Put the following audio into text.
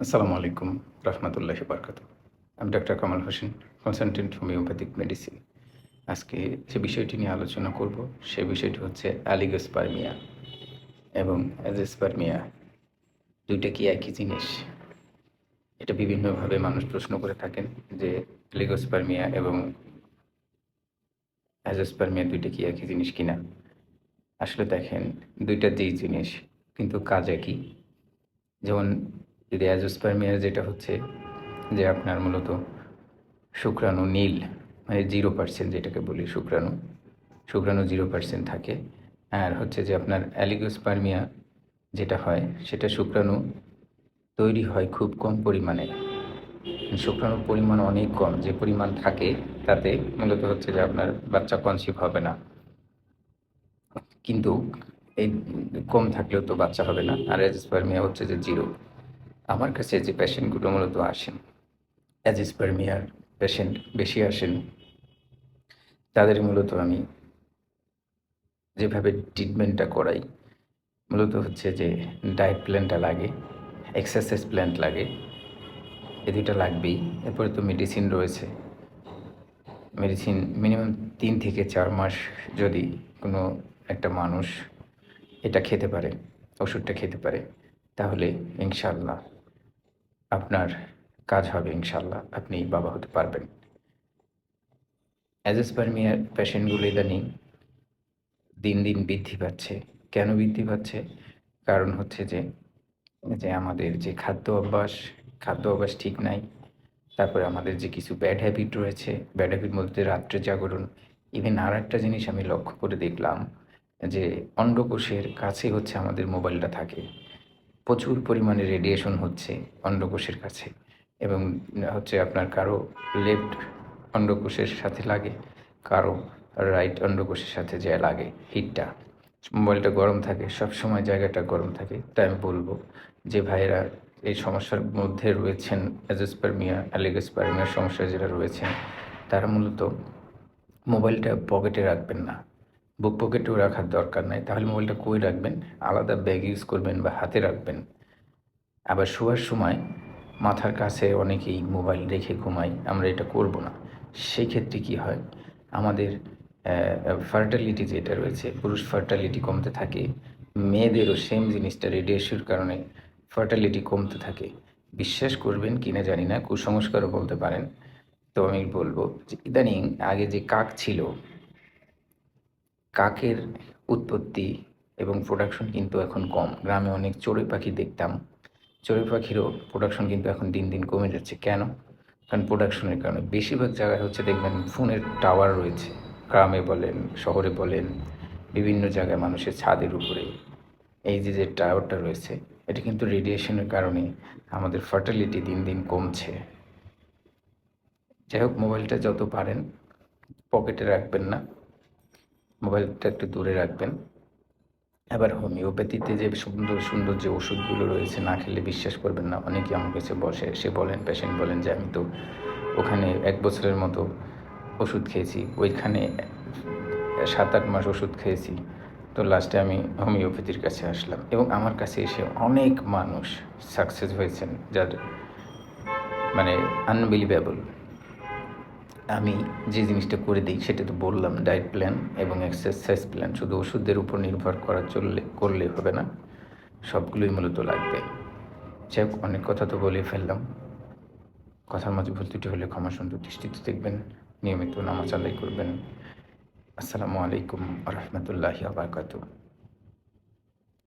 আসসালামু আলাইকুম রহমতুল্লাহি বারকাতুহ। আমি doctor Kamal Hossain, consultant homeopathic medicine. আজকে যে বিষয়টি নিয়ে আলোচনা করব, সে বিষয়টি হচ্ছে অ্যালিগোস্পার্মিয়া এবং অ্যাজোস্পার্মিয়া ২ টা কি একই জিনিস? এটা বিভিন্নভাবে মানুষ প্রশ্ন করে থাকেন যে অ্যালিগোস্পার্মিয়া এবং অ্যাজোস্পার্মিয়া ২ টা কি একই জিনিস কিনা? আসলে দেখেন ২ টা যেই জিনিস কিন্তু কাজ একই। যেমন যদি অ্যাজোস্পার্মিয়া যেটা হচ্ছে যে আপনার মূলত শুক্রাণু নীল, মানে 0% যেটাকে বলি শুক্রাণু, শুক্রাণু 0% থাকে। আর হচ্ছে যে আপনার অ্যালিগোস্পার্মিয়া যেটা হয় সেটা শুক্রাণু তৈরি হয় খুব কম পরিমাণে। শুক্রাণুর পরিমাণ অনেক কম, যে পরিমাণ থাকে তাতে মূলত হচ্ছে যে আপনার বাচ্চা কনসিভ হবে না। কিন্তু এই কম থাকলেও তো বাচ্চা হবে না। আর অ্যাজোস্পার্মিয়া হচ্ছে যে 0। আমার কাছে যে পেশেন্টগুলো মূলত আসেন, অ্যাজোস্পার্মিয়ার পেশেন্ট বেশি আসেন, তাদের মূলত আমি যেভাবে ট্রিটমেন্টটা করাই, মূলত হচ্ছে যে ডায়েট প্ল্যানটা লাগে, এক্সারসাইজ প্ল্যান লাগে। এই ২ টা লাগবেই। এরপরে তো মেডিসিন রয়েছে। মেডিসিন মিনিমাম ৩ থেকে ৪ মাস যদি কোনো একটা মানুষ এটা খেতে পারে, ওষুধটা খেতে পারে, তাহলে ইনশাআল্লাহ আপনার কাজ হবে, ইনশাআল্লাহ আপনি বাবা হতে পারবেন। অ্যাজোস্পার্মিয়া পেশেন্টগুলো ইদানিং দিন, দিন বৃদ্ধি পাচ্ছে। কেন বৃদ্ধি পাচ্ছে? কারণ হচ্ছে যে আমাদের যে খাদ্য অভ্যাস ঠিক নাই। তারপরে আমাদের যে কিছু ব্যাড হ্যাবিট রয়েছে, ব্যাড হ্যাবিট মধ্যে রাত্রে জাগরণ। ইভেন আরেকটা জিনিস আমি লক্ষ্য করে দেখলাম যে অন্ডকোষের কাছে হচ্ছে আমাদের মোবাইলটা থাকে। প্রচুর পরিমাণে রেডিয়েশন হচ্ছে অন্ডকোষের কাছে, এবং হচ্ছে আপনার কারো লেফট অন্ডকোষের সাথে লাগে, কারো রাইট অন্ডকোষের সাথে যেয়ে লাগে হিটটা। মোবাইলটা গরম থাকে, সবসময় জায়গাটা গরম থাকে। তাই আমি বলব যে ভাইয়েরা এই সমস্যার মধ্যে রয়েছেন, অ্যাজোস্পার্মিয়া, অ্যালিগোস্পার্মিয়ার সমস্যায় যারা রয়েছেন, তারা মূলত মোবাইলটা পকেটে রাখবেন না। বুক পকেটেও রাখার দরকার নাই। তাহলে মোবাইলটা কই রাখবেন? আলাদা ব্যাগ ইউজ করবেন বা হাতে রাখবেন। আবার শোয়ার সময় মাথার কাছে অনেকেই মোবাইল রেখে ঘুমায়। আমরা এটা করব না। সেক্ষেত্রে কী হয়? আমাদের ফার্টিলিটি যেটা রয়েছে, পুরুষ ফার্টিলিটি কমতে থাকে। মেয়েদেরও সেম জিনিসটা, রেডিয়েশনের কারণে ফার্টিলিটি কমতে থাকে। বিশ্বাস করবেন কিনা জানি না, কুসংস্কারও বলতে পারেন। তো আমি বলব যে ইদানিং আগে যে কাক ছিল, কাকের উৎপত্তি এবং প্রোডাকশন কিন্তু এখন কম। গ্রামে অনেক চড়ুই পাখি দেখতাম। চড়ুই পাখিরও প্রোডাকশন কিন্তু এখন দিন, দিন কমে যাচ্ছে। কেন? কারণ প্রোডাকশনের কারণে। বেশিরভাগ জায়গায় হচ্ছে দেখবেন ফোনের টাওয়ার রয়েছে। গ্রামে বলেন, শহরে বলেন, বিভিন্ন জায়গায় মানুষের ছাদের উপরে। এই যে টাওয়ারটা রয়েছে, এটা কিন্তু রেডিয়েশনের কারণে আমাদের ফার্টিলিটি দিন, দিন কমছে। যাই হোক, মোবাইলটা যত পারেন পকেটে রাখবেন না। মোবাইলটা একটু দূরে রাখবেন। আবার হোমিওপ্যাথিতে যে সুন্দর, সুন্দর যে ওষুধগুলো রয়েছে, না খেলে বিশ্বাস করবেন না। অনেকেই আমার কাছে এসে বলেন, পেশেন্ট বলেন যে আমি তো ওখানে ১ বছরের মতো ওষুধ খেয়েছি। ওইখানে ৭-৮ মাস ওষুধ খেয়েছি। তো লাস্টে আমি হোমিওপ্যাথির কাছে আসলাম, এবং আমার কাছে এসে অনেক মানুষ সাকসেস হয়েছেন, যার মানে আনবিলিভেবল। আমি যে জিনিসটা করে দিই সেটা তো বললাম, ডায়েট প্ল্যান এবং এক্সারসাইজ প্ল্যান। শুধু ওষুধের উপর নির্ভর করলে হবে না, সবগুলোই মূলত লাগবে। যাই হোক, অনেক কথা তো বলে ফেললাম। কথার মাঝে ভুল ত্রুটি হলে ক্ষমা সুন্দর দৃষ্টিতে দেখবেন। নিয়মিত নামাজ আদায় করবেন। আসসালামু আলাইকুম ওয়া রাহমাতুল্লাহি ওয়া বারাকাতুহু।